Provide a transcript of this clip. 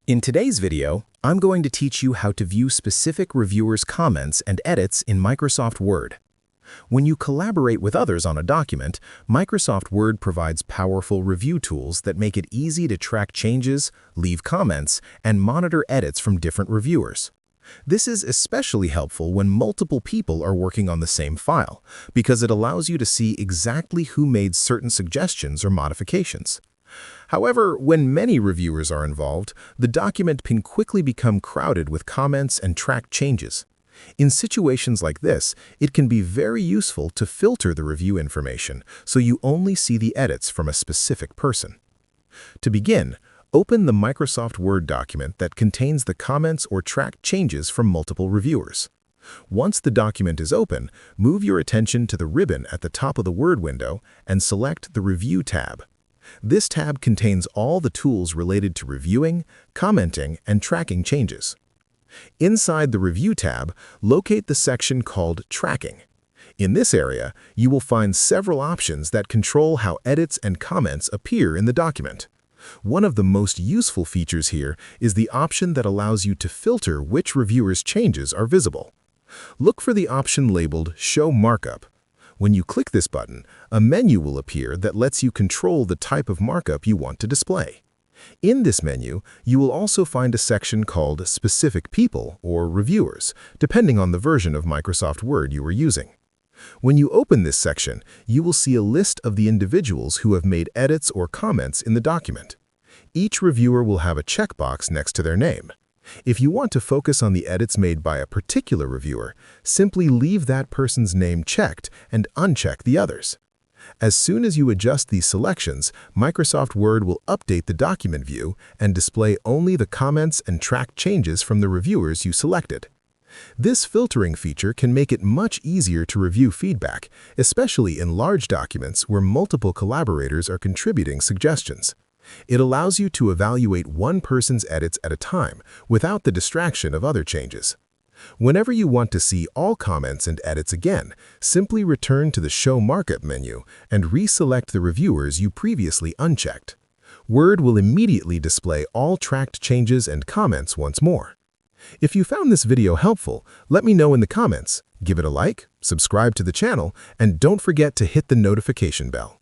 In today's video, I'm going to teach you how to view specific reviewers' comments and edits in Microsoft Word. When you collaborate with others on a document, Microsoft Word provides powerful review tools that make it easy to track changes, leave comments, and monitor edits from different reviewers. This is especially helpful when multiple people are working on the same file, because it allows you to see exactly who made certain suggestions or modifications. However, when many reviewers are involved, the document can quickly become crowded with comments and tracked changes. In situations like this, it can be very useful to filter the review information so you only see the edits from a specific person. To begin, open the Microsoft Word document that contains the comments or tracked changes from multiple reviewers. Once the document is open, move your attention to the ribbon at the top of the Word window and select the Review tab. This tab contains all the tools related to reviewing, commenting, and tracking changes. Inside the Review tab, locate the section called Tracking. In this area, you will find several options that control how edits and comments appear in the document. One of the most useful features here is the option that allows you to filter which reviewers' changes are visible. Look for the option labeled Show Markup. When you click this button, a menu will appear that lets you control the type of markup you want to display. In this menu, you will also find a section called Specific People or Reviewers, depending on the version of Microsoft Word you are using. When you open this section, you will see a list of the individuals who have made edits or comments in the document. Each reviewer will have a checkbox next to their name. If you want to focus on the edits made by a particular reviewer, simply leave that person's name checked and uncheck the others. As soon as you adjust these selections, Microsoft Word will update the document view and display only the comments and tracked changes from the reviewers you selected. This filtering feature can make it much easier to review feedback, especially in large documents where multiple collaborators are contributing suggestions. It allows you to evaluate one person's edits at a time without the distraction of other changes. Whenever you want to see all comments and edits again, simply return to the Show Markup menu and reselect the reviewers you previously unchecked. Word will immediately display all tracked changes and comments once more. If you found this video helpful, let me know in the comments, give it a like, subscribe to the channel, and don't forget to hit the notification bell.